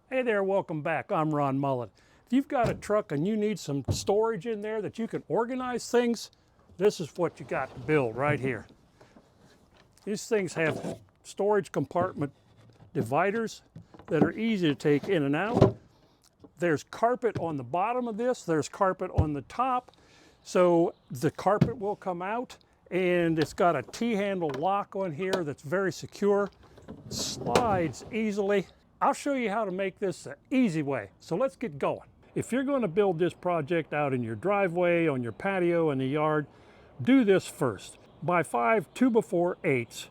Hey there, welcome back. I'm Ron Mullen. If you've got a truck and you need some storage in there that you can organize things, this is what you got to build right here. These things have storage compartment dividers that are easy to take in and out. There's carpet on the bottom of this, there's carpet on the top, so the carpet will come out, and it's got a T-handle lock on here that's very secure, slides easily. I'll show you how to make this the easy way. So let's get going. If you're going to build this project out in your driveway, on your patio, in the yard, do this first. Buy 5 2x4/8s,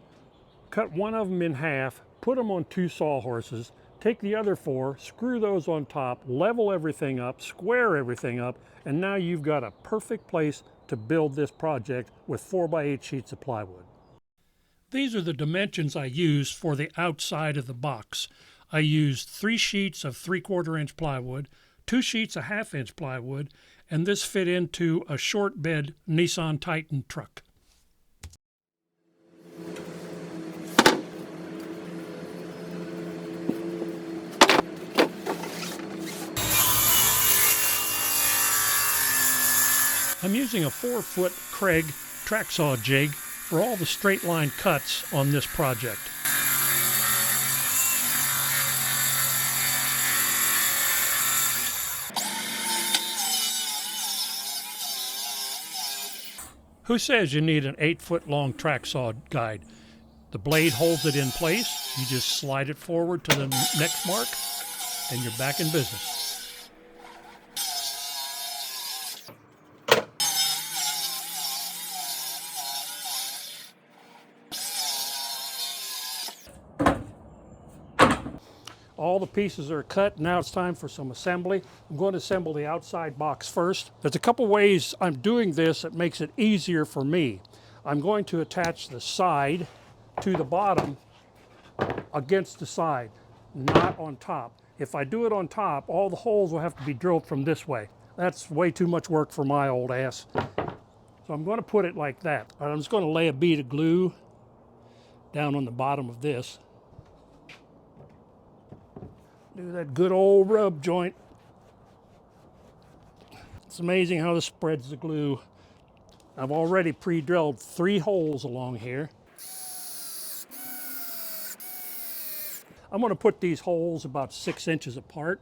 cut one of them in half, put them on 2 sawhorses, take the other 4, screw those on top, level everything up, square everything up, and now you've got a perfect place to build this project with 4x8 sheets of plywood. These are the dimensions I used for the outside of the box. I used 3 sheets of 3/4 inch plywood, 2 sheets of 1/2 inch plywood, and this fit into a short bed Nissan Titan truck. I'm using a 4-foot Kreg track saw jig for all the straight line cuts on this project. Who says you need an 8-foot long track saw guide? The blade holds it in place. You just slide it forward to the next mark, and you're back in business. All the pieces are cut. Now it's time for some assembly. I'm going to assemble the outside box first. There's a couple ways I'm doing this that makes it easier for me. I'm going to attach the side to the bottom against the side, not on top. If I do it on top, all the holes will have to be drilled from this way. That's way too much work for my old ass. So I'm going to put it like that. I'm just going to lay a bead of glue down on the bottom of this. Do that good old rub joint. It's amazing how this spreads the glue. I've already pre-drilled 3 holes along here. I'm going to put these holes about 6 inches apart.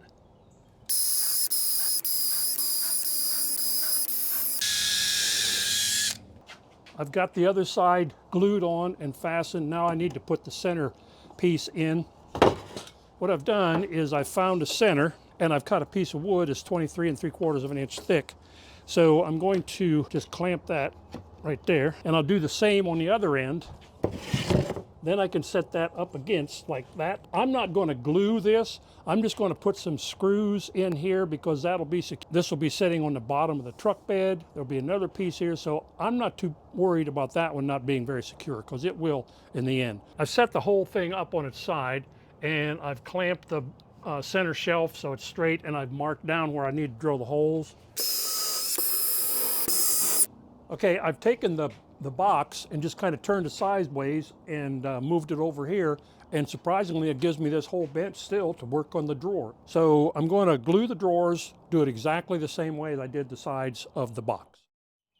I've got the other side glued on and fastened. Now I need to put the center piece in. What I've done is I found a center, and I've cut a piece of wood that's 23 3/4 inch thick. So I'm going to just clamp that right there, and I'll do the same on the other end. Then I can set that up against like that. I'm not going to glue this. I'm just going to put some screws in here because this will be sitting on the bottom of the truck bed. There'll be another piece here, so I'm not too worried about that one not being very secure, because it will in the end. I've set the whole thing up on its side, and I've clamped the center shelf so it's straight, and I've marked down where I need to drill the holes. Okay, I've taken the box and just kind of turned it sideways and moved it over here, and surprisingly it gives me this whole bench still to work on the drawer. So I'm going to glue the drawers, do it exactly the same way as I did the sides of the box.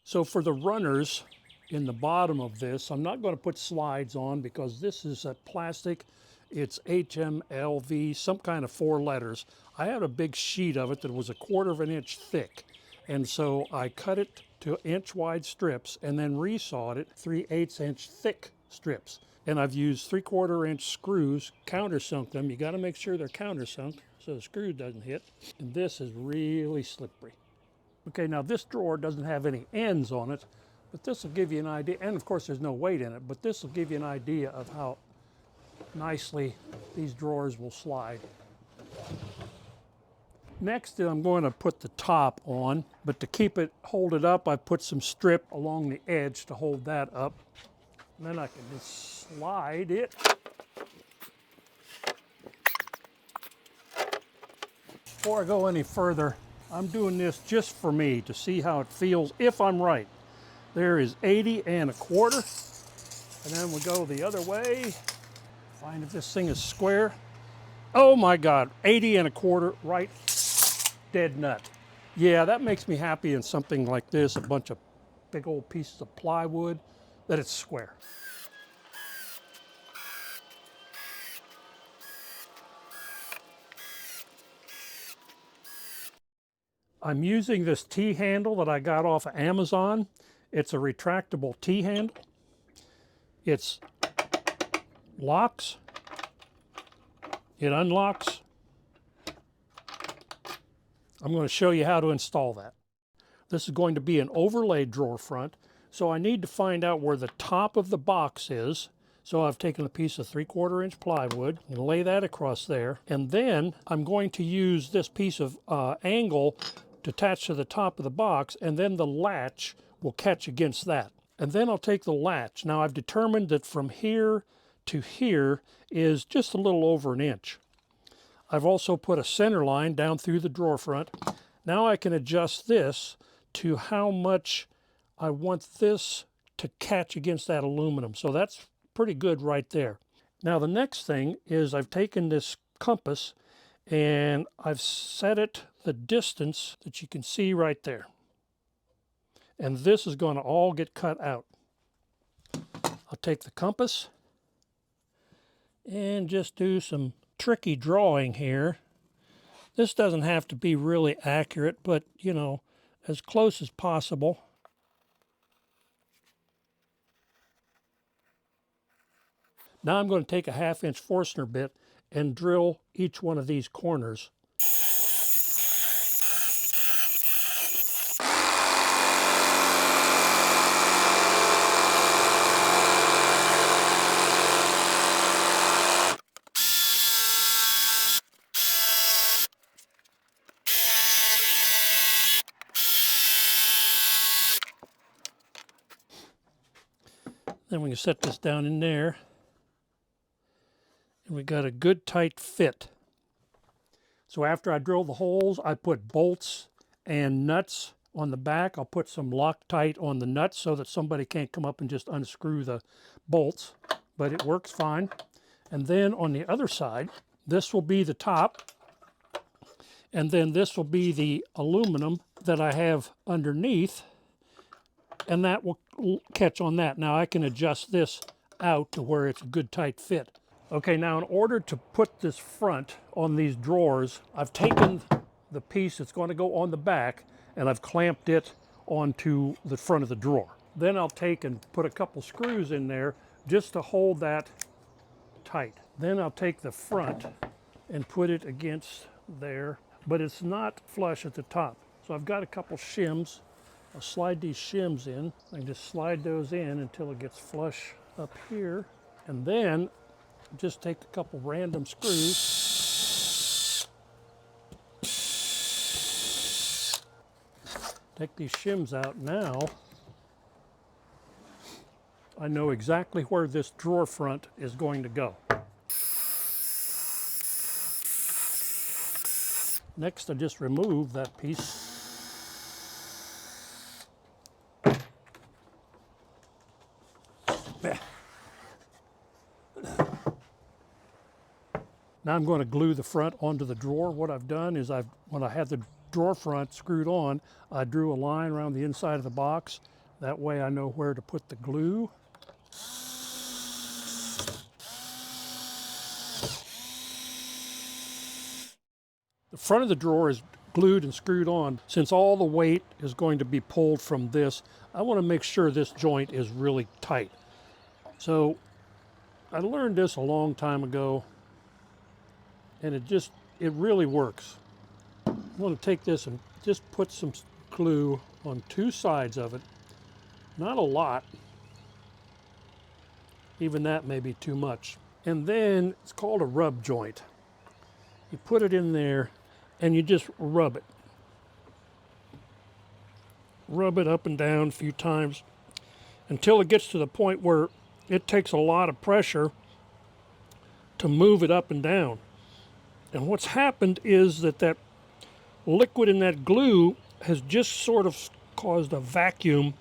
So for the runners in the bottom of this, I'm not going to put slides on because this is a plastic. It's HMLV, some kind of 4 letters. I had a big sheet of it that was 1/4 inch thick, and so I cut it to inch wide strips and then resawed it 3/8 inch thick strips. And I've used 3/4 inch screws, countersunk them. You got to make sure they're countersunk so the screw doesn't hit. And this is really slippery. Okay, now this drawer doesn't have any ends on it, but this will give you an idea. And of course there's no weight in it, but this will give you an idea of how nicely these drawers will slide. Next, I'm going to put the top on, but to keep it, hold it up, I put some strip along the edge to hold that up. And then I can just slide it. Before I go any further, I'm doing this just for me to see how it feels, if I'm right. There is 80 1/4, and then we go the other way. Find if this thing is square. Oh my God, 80 and a quarter, right dead nut. Yeah, that makes me happy in something like this, a bunch of big old pieces of plywood, that it's square. I'm using this T-handle that I got off of Amazon. It's a retractable T-handle. It's locks, it unlocks. I'm going to show you how to install that. This is going to be an overlay drawer front, so I need to find out where the top of the box is. So I've taken a piece of 3/4 inch plywood and lay that across there. And then I'm going to use this piece of angle to attach to the top of the box, and then the latch will catch against that. And then I'll take the latch. Now I've determined that from here to here is just a little over an inch. I've also put a center line down through the drawer front. Now I can adjust this to how much I want this to catch against that aluminum. So that's pretty good right there. Now the next thing is I've taken this compass and I've set it the distance that you can see right there. And this is going to all get cut out. I'll take the compass and just do some tricky drawing here. This doesn't have to be really accurate, but you know, as close as possible. Now I'm going to take a 1/2 inch Forstner bit and drill each one of these corners. Then we can set this down in there. And we got a good tight fit. So after I drill the holes, I put bolts and nuts on the back. I'll put some Loctite on the nuts so that somebody can't come up and just unscrew the bolts, but it works fine. And then on the other side, this will be the top, and then this will be the aluminum that I have underneath, and that will catch on that. Now I can adjust this out to where it's a good tight fit. Okay, now in order to put this front on these drawers, I've taken the piece that's going to go on the back and I've clamped it onto the front of the drawer. Then I'll take and put a couple screws in there just to hold that tight. Then I'll take the front and put it against there, but it's not flush at the top. So I've got a couple shims. I'll slide these shims in. I can just slide those in until it gets flush up here. And then just take a couple random screws. Take these shims out now. I know exactly where this drawer front is going to go. Next, I just remove that piece. Now I'm going to glue the front onto the drawer. What I've done is when I had the drawer front screwed on, I drew a line around the inside of the box. That way I know where to put the glue. The front of the drawer is glued and screwed on. Since all the weight is going to be pulled from this, I want to make sure this joint is really tight. So I learned this a long time ago, and it really works. I want to take this and just put some glue on two sides of it. Not a lot. Even that may be too much. And then it's called a rub joint. You put it in there and you just rub it. Rub it up and down a few times until it gets to the point where it takes a lot of pressure to move it up and down. And what's happened is that liquid in that glue has just sort of caused a vacuum,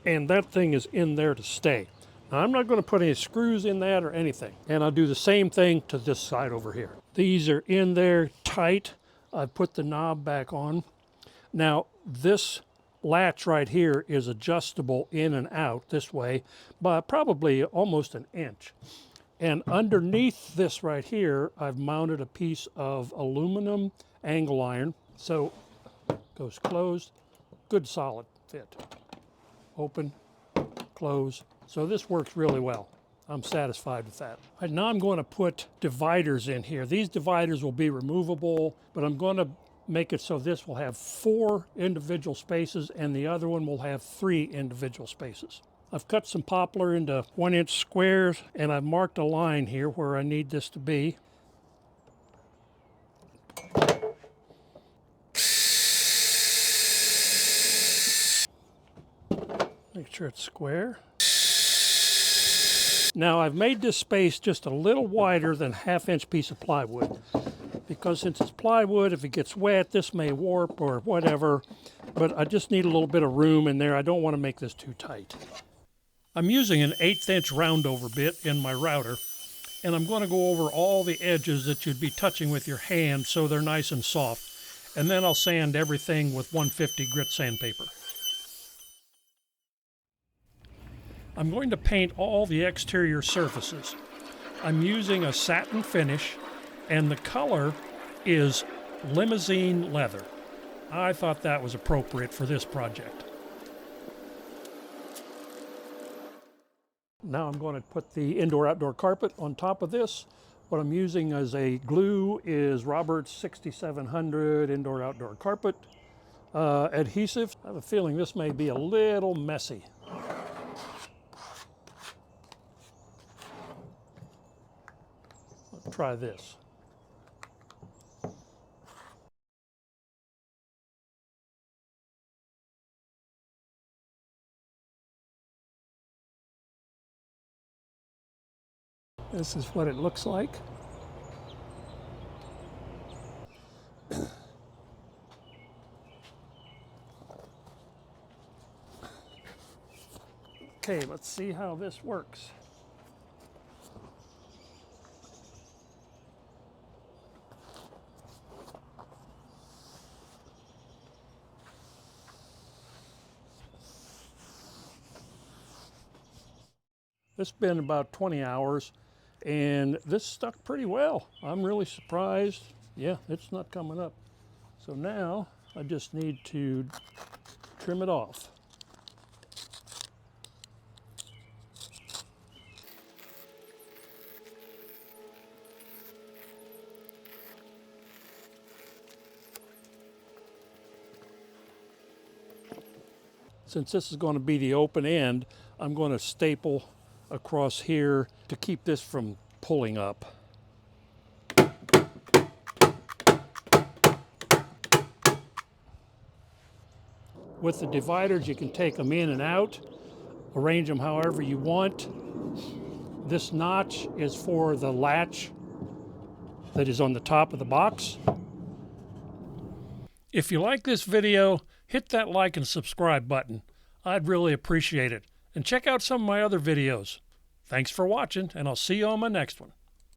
and that thing is in there to stay. Now, I'm not going to put any screws in that or anything. And I'll do the same thing to this side over here. These are in there tight. I've put the knob back on. Now, this latch right here is adjustable in and out this way by probably almost an inch. And underneath this right here, I've mounted a piece of aluminum angle iron. So goes closed, good solid fit. Open, close. So this works really well. I'm satisfied with that. Right, now I'm going to put dividers in here. These dividers will be removable, but I'm going to make it so this will have 4 individual spaces and the other one will have 3 individual spaces. I've cut some poplar into 1-inch squares and I've marked a line here where I need this to be. Make sure it's square. Now I've made this space just a little wider than a 1/2-inch piece of plywood, because since it's plywood, if it gets wet, this may warp or whatever, but I just need a little bit of room in there. I don't want to make this too tight. I'm using an 1/8-inch roundover bit in my router, and I'm going to go over all the edges that you'd be touching with your hand so they're nice and soft, and then I'll sand everything with 150 grit sandpaper. I'm going to paint all the exterior surfaces. I'm using a satin finish, and the color is limousine leather. I thought that was appropriate for this project. Now I'm going to put the indoor-outdoor carpet on top of this. What I'm using as a glue is Robert's 6700 indoor-outdoor carpet adhesive. I have a feeling this may be a little messy. Let's try this. This is what it looks like. Okay, let's see how this works. It's been about 20 hours and this stuck pretty well. I'm really surprised. Yeah, it's not coming up. So now I just need to trim it off. Since this is going to be the open end, I'm going to staple across here to keep this from pulling up. With the dividers, you can take them in and out, arrange them however you want. This notch is for the latch that is on the top of the box. If you like this video, hit that like and subscribe button. I'd really appreciate it. And check out some of my other videos. Thanks for watching, and I'll see you on my next one.